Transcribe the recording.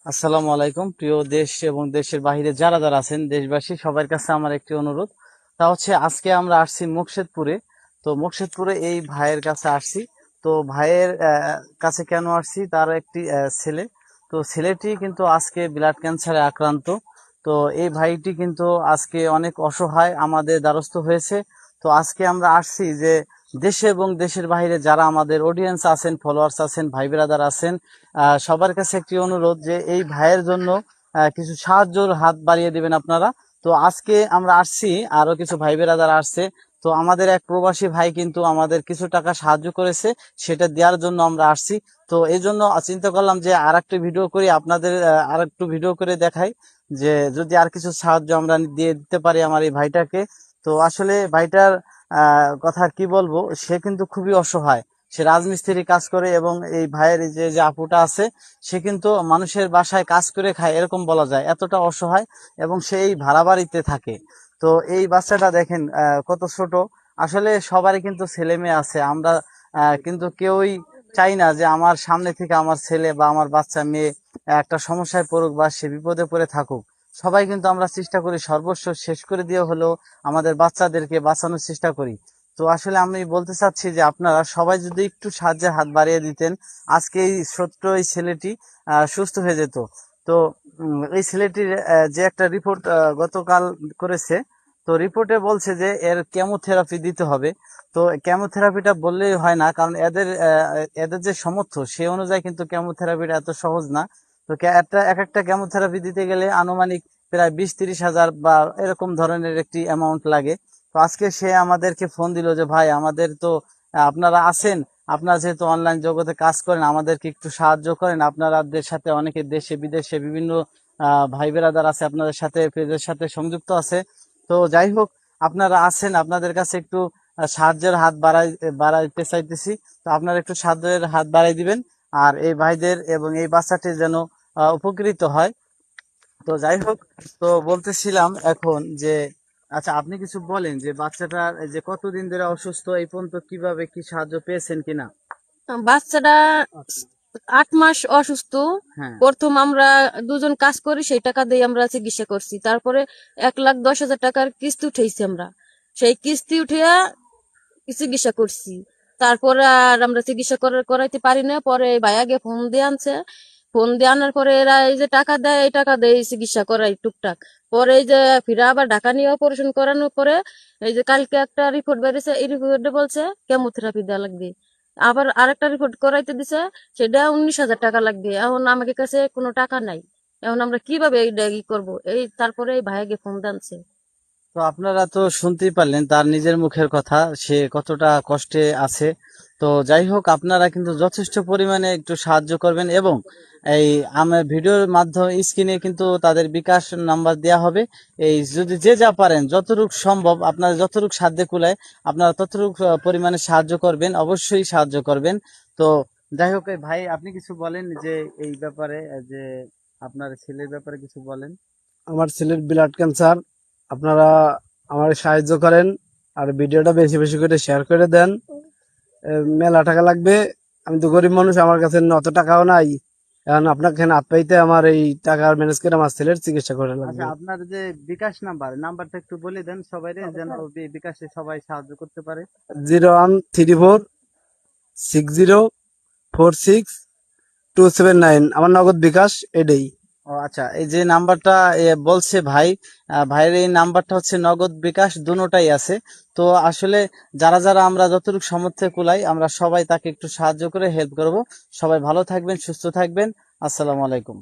আসসালামু আলাইকুম। প্রিয় দেশ এবং দেশের বাইরে যারা যারা আছেন, দেশবাসী সবার কাছে আমার একটি অনুরোধ। তা হচ্ছে আজকে আমরা আসছি মুকশেদপুরে। তো মুকশেদপুরে এই ভাইয়ের কাছে আসছি। তো ভাইয়ের কাছে কেন আসছি, তার একটি ছেলে। তো ছেলেটি কিন্তু আজকে ব্লাড ক্যান্সারে আক্রান্ত। তো এই ভাইটি কিন্তু আজকে অনেক অসহায়, আমাদের দ্বারস্থ হয়েছে। তো আজকে আমরা আসছি যে দেশে এবং দেশের বাইরে যারা আমাদের অডিয়েন্স আছেন, ফলোয়ার্স আছেন, ভাই ব্রাদার আছেন, সবার কাছে একটি অনুরোধ যে এই ভাইয়ের জন্য কিছু সাহায্যের হাত বাড়িয়ে দিবেন আপনারা। তো আজকে আমরা আসছি, আরো কিছু ভাই বেরাদার আসছে। তো আমাদের এক প্রবাসী ভাই কিন্তু আমাদের কিছু টাকা সাহায্য করেছে, সেটা দেওয়ার জন্য আমরা আসছি। তো এই জন্য চিন্তা করলাম যে আর একটু ভিডিও করি, আপনাদের আর একটু ভিডিও করে দেখাই যে যদি আর কিছু সাহায্য আমরা দিয়ে দিতে পারি আমার এই ভাইটাকে। তো আসলে ভাইটার কথা কি বলবো, সে কিন্তু খুবই অসহায়। সে রাজমিস্ত্রি কাজ করে এবং এই ভাইয়ের এই যে যে আপুটা আছে, সে কিন্তু মানুষের বাসায় কাজ করে খায় এরকম বলা যায়, এতটা অসহায়। এবং সে এই ভাড়া বাড়িতে থাকে। তো এই বাচ্চাটা দেখেন কত ছোট। আসলে সবারই কিন্তু ছেলে মেয়ে আছে, আমরা কিন্তু কেউই চাই না যে আমার সামনে থেকে আমার ছেলে বা আমার বাচ্চা মেয়ে একটা সমস্যায় পড়ুক বা সে বিপদে পড়ে থাকুক। সবাই কিন্তু আমরা চেষ্টা করি সর্বস্ব শেষ করে দিয়ে হলেও আমাদের বাচ্চাদেরকে বাঁচানোর চেষ্টা করি। তো আসলে আমি বলতে চাচ্ছি যে আপনারা সবাই যদি একটু সাহায্যের হাত বাড়িয়ে দিতেন, আজকে এই ছোট্ট এই ছেলেটি সুস্থ হয়ে যেত। তো এই ছেলেটির যে একটা রিপোর্ট গতকাল করেছে, তো রিপোর্টে বলছে যে এর কেমোথেরাপি দিতে হবে। তো কেমোথেরাপিটা বললেই হয় না, কারণ এদের এদের যে সামর্থ্য সেই অনুযায়ী কিন্তু কেমোথেরাপিটা এত সহজ না। তো এক একটা কেমোথেরাপি দিতে গেলে আনুমানিক প্রায় 20-30 হাজার বা এরকম ধরনের একটি অ্যামাউন্ট লাগে। তো আজকে সে আমাদেরকে ফোন দিল যে ভাই আমাদের তো আপনারা আছেন, আপনারা যেহেতু অনলাইন জগতে কাজ করেন, আমাদেরকে একটু সাহায্য করেন। আপনাদের সাথে অনেকে দেশে বিদেশে বিভিন্ন ভাই বেরাদার আছে, আপনাদের সাথে পেজের সাথে সংযুক্ত আছে। তো যাই হোক, আপনারা আছেন, আপনাদের কাছে একটু সাহায্যের হাত বাড়াইতে চাইতেছি। তো আপনারা একটু সাহায্যের হাত বাড়াই দিবেন, আর এই ভাইদের এবং এই বাচ্চাটি যেন উপকৃত হয়। তো যাই হোক, তো বলতেছিলাম এখন যে আচ্ছা আপনি কিছু বলেন যে বাচ্চাটার এই যে কতদিন ধরে অসুস্থ, এই পর্যন্ত কিভাবে কি সাহায্য পেয়েছেন কিনা। বাচ্চাটা 8 মাস অসুস্থ। হ্যাঁ। প্রথম আমরা দুজন কাজ করি, সেই টাকা দিয়ে আমরা চিকিৎসা করছি। তারপরে 1,10,000 টাকার কিস্তি উঠেছি আমরা। সেই কিস্তি উঠিয়া চিকিৎসা করছি। তারপরে আর আমরা চিকিৎসা করাইতে পারি না। পরে ভাইয়াকে ফোন দিয়ে আনছে। ফোন দিয়ে আনার পরে এরা এই যে টাকা দেয়, এই টাকা দিয়ে চিকিৎসা করাই টুকটাক। পরে এই যে ফিরা আবার ঢাকা নিয়ে অপারেশন করানোর পরে এই যে কালকে একটা রিপোর্ট বেরিয়েছে, এই রিপোর্টে বলছে কেমোথেরাপি দেওয়া লাগবে। আবার আরেকটা রিপোর্ট করাইতে দিছে, সেটা 19,000 টাকা লাগবে। এখন আমাদের কাছে কোনো টাকা নাই। এখন আমরা কিভাবে এইটা ই করবো? এই তারপরে এই ভাইয়াকে ফোন দানছে। তো আপনারা তো শুনতেই পারলেন তার নিজের মুখের কথা, সে কতটা কষ্টে আছে। তো যাই হোক, আপনারা কিন্তু যথেষ্ট পরিমাণে একটু সাহায্য করবেন এবং এই আমার ভিডিওর মাধ্যমে স্ক্রিনে কিন্তু তাদের বিকাশ নাম্বার দেওয়া হবে। এই যদি যে যা পারেন, যতটুকু সম্ভব আপনারা যতটুকু সাধ্যে কুলায় আপনারা ততটুকু পরিমাণে সাহায্য করবেন, অবশ্যই সাহায্য করবেন। তো যাই হোক, এই ভাই আপনি কিছু বলেন যে এই ব্যাপারে, যে আপনার ছেলের ব্যাপারে কিছু বলেন। আমার ছেলের ব্লাড ক্যান্সার, আপনারা আমার সাহায্য করেন আর ভিডিওটা বেশি বেশি করে শেয়ার করে দেন। মেলা টাকা লাগবে, আমি তো গরিব মানুষ, আমার কাছে অত টাকাও নাই। এখন আপনাকে হাত পাইতে আমার এই টাকা ম্যানেজ করে আমার ছেলের চিকিৎসা করে লাগবে। আচ্ছা, আপনার যে বিকাশ নাম্বারটা একটু বলে দেন সবাই, যেন বিকাশে সবাই সাহায্য করতে পারে। 01346046 279, আমার নগদ বিকাশ এটাই। ও আচ্ছা, এই যে নাম্বারটা বলছে ভাই, ভাইয়ের এই নাম্বারটা হচ্ছে নগদ বিকাশ দুটোটাই আছে। তো আসলে যারা যারা আমরা যতটুকু সামর্থ্যে কুলাই, আমরা সবাই তাকে একটু সাহায্য করে হেল্প করব। সবাই ভালো থাকবেন, সুস্থ থাকবেন। আসসালামু আলাইকুম।